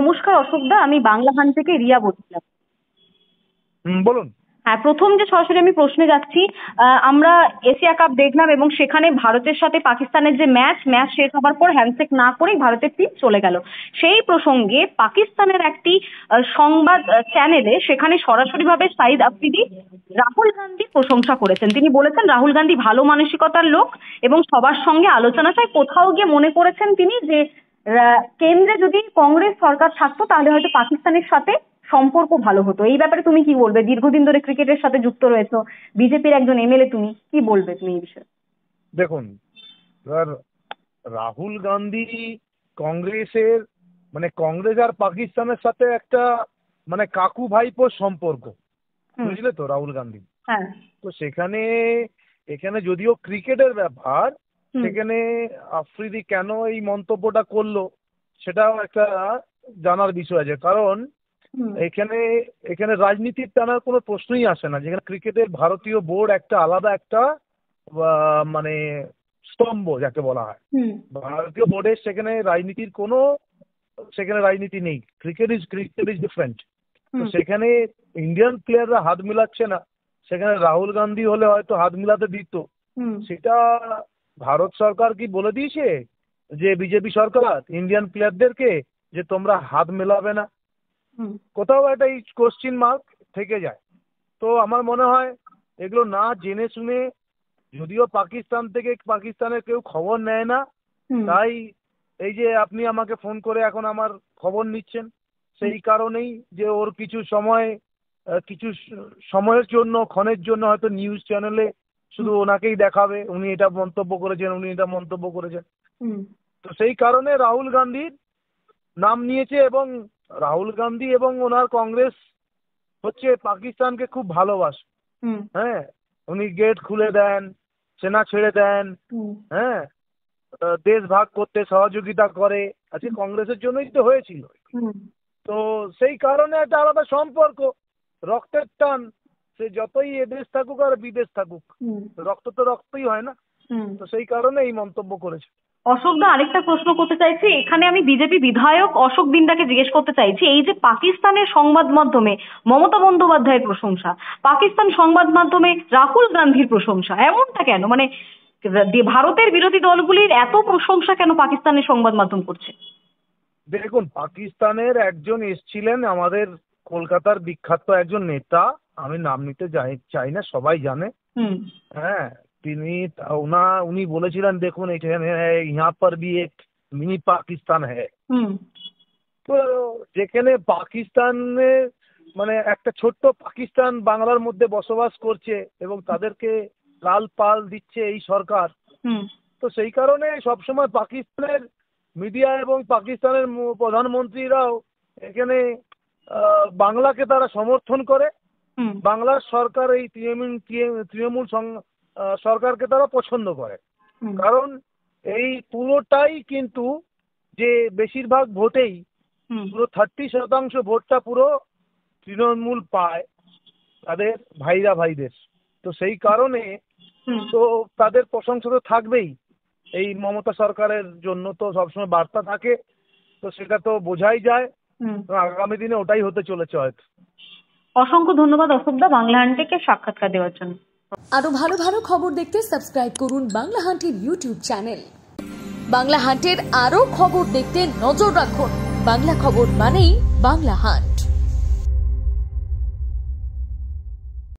নমস্কার অশোকদা, আমি বাংলাহান থেকে রিয়া বলছিলাম। বলুন। হ্যাঁ, প্রথম যে সরাসরি আমি প্রশ্নে যাচ্ছি, আমরা এশিয়া কাপ দেখলাম এবং সেখানে ভারতের সাথে পাকিস্তানের যে ম্যাচ শেষ হবার পর হ্যান্ডশেক না করেই ভারতের টিম চলে গেল। সেই প্রসঙ্গে পাকিস্তানের একটি সংবাদ চ্যানেলে সেখানে সরাসরিভাবে সাইদ আফ্রিদি রাহুল গান্ধীর প্রশংসা করেছেন। তিনি বলেছেন রাহুল গান্ধী ভালো মানসিকতার লোক এবং সবার সঙ্গে আলোচনা চায়। কোথাও গিয়ে মনে করেছেন তিনি যে কেন্দ্রে যদি কংগ্রেস সরকার থাকতো তাহলে হয়তো পাকিস্তানের সাথে সম্পর্ক ভালো হতো। এই ব্যাপারে তুমি কি বলবে? দীর্ঘদিন ধরে ক্রিকেটের সাথে যুক্ত রয়েছো, বিজেপির একজন এমএলএ, তুমি কি বলবে তুমি এই বিষয়ে? দেখুন, এবার রাহুল গান্ধী কংগ্রেসের মানে কংগ্রেস আর পাকিস্তানের সাথে একটা মানে কাকু ভাইপোর সম্পর্ক, বুঝলে তো রাহুল গান্ধী। হ্যাঁ। তো এখানে যদিও ক্রিকেটের ব্যাপার, সেখানে আফ্রিদি কেন এই মন্তব্যটা করলো সেটাও একটা জানার বিষয় আছে। কারণ এখানে রাজনীতির টানার কোনো প্রশ্নই আসে না। যেখানে ক্রিকেটের ভারতীয় বোর্ড একটা আলাদা একটা মানে স্তম্ভ যাকে বলা হয়, ভারতীয় বোর্ডের সেখানে রাজনীতি নেই। Cricket is different. তো সেখানে ইন্ডিয়ান প্লেয়াররা হাত মিলাচ্ছে না, সেখানে রাহুল গান্ধী হলে হয়তো হাত মিলাতে দিত। সেটা ভারত সরকার কি বলে দিয়েছে যে বিজেপি সরকার ইন্ডিয়ান প্লেয়ারদেরকে যে তোমরা হাত মেলাবে না? কোথাও একটা এই কোশ্চিন মার্ক থেকে যায়। তো আমার মনে হয় এগুলো না জেনে শুনে, যদিও পাকিস্তানের কেউ খবর নেয় না, তাই এই যে আপনি আমাকে ফোন করে এখন আমার খবর নিচ্ছেন, সেই কারণেই যে ওর কিছু সময়ের জন্য, ক্ষণের জন্য হয়তো নিউজ চ্যানেলে শুধু ওনাকেই দেখাবে, উনি এটা মন্তব্য করেছেন, উনি এটা মন্তব্য করেছেন। তো সেই কারণে রাহুল গান্ধীর নাম নিয়েছে। এবং রাহুল গান্ধী এবং ওনার কংগ্রেস হচ্ছে পাকিস্তানকে খুব ভালোবাসে। হ্যাঁ, উনি গেট খুলে দেন, সেনা ছেড়ে দেন, হ্যাঁ, দেশ ভাগ করতে সহযোগিতা করে। আজকে কংগ্রেসের জন্যই তো হয়েছিল। তো সেই কারণে একটা আলাদা সম্পর্ক, রক্তের টান। সে যতই এদেশ থাকুক আর বিদেশ থাকুক, রক্ত তো রক্তই হয় না। তো সেই কারণে এই মন্তব্য করেছে। অশোকদা, আরেকটা প্রশ্ন করতে চাইছি। এখানে আমি বিজেপি বিধায়ক অশোক দিন্দাকে জিজ্ঞেস করতে চাইছি, এই যে পাকিস্তানের সংবাদ মাধ্যমে মমতা বন্দ্যোপাধ্যায়ের প্রশংসা, পাকিস্তান সংবাদ মাধ্যমে রাহুল গান্ধীর প্রশংসা, এমনটা কেন? মানে ভারতের বিরোধী দলগুলির এত প্রশংসা কেন পাকিস্তানের সংবাদ মাধ্যম করছে? দেখুন, পাকিস্তানের একজন এসছিলেন আমাদের কলকাতার বিখ্যাত একজন নেতা, আমি নাম নিতে চাই না, সবাই জানে। হ্যাঁ, উনি বলেছিলেন দেখুন এখানে ইহা পর ভি এক মিনি পাকিস্তান হ্যায়। তো যেখানে পাকিস্তানে মানে একটা ছোট্ট পাকিস্তান বাংলার মধ্যে বসবাস করছে এবং তাদেরকে লাল পাল দিচ্ছে এই সরকার। তো সেই কারণে সবসময় পাকিস্তানের মিডিয়া এবং পাকিস্তানের প্রধানমন্ত্রীরাও এখানে বাংলাকে তারা সমর্থন করে। বাংলার সরকার এই তৃণমূল সরকারকে তারা পছন্দ করে। কারণ এই পুরোটাই কিন্তু যে বেশিরভাগ ভোটেই পুরো 30% ভোটটা পুরো তৃণমূল পায় তাদের ভাইদের। তো সেই কারণে তো তাদের প্রশংসা তো থাকবেই। এই মমতা সরকারের জন্য তো সবসময় বার্তা থাকে, তো সেটা তো বোঝাই যায়। আগামী দিনে ওটাই হতে চলেছে হয়তো। অসংখ্য ধন্যবাদ অশোকদা বাংলাহান থেকে সাক্ষাৎকার দেওয়ার জন্য। আরো ভালো ভালো খবর দেখতে সাবস্ক্রাইব করুন বাংলাহান্টের ইউটিউব চ্যানেল। বাংলাহান্টের আরো খবর দেখতে নজর রাখুন। বাংলা খবর মানেই বাংলাহান্ট।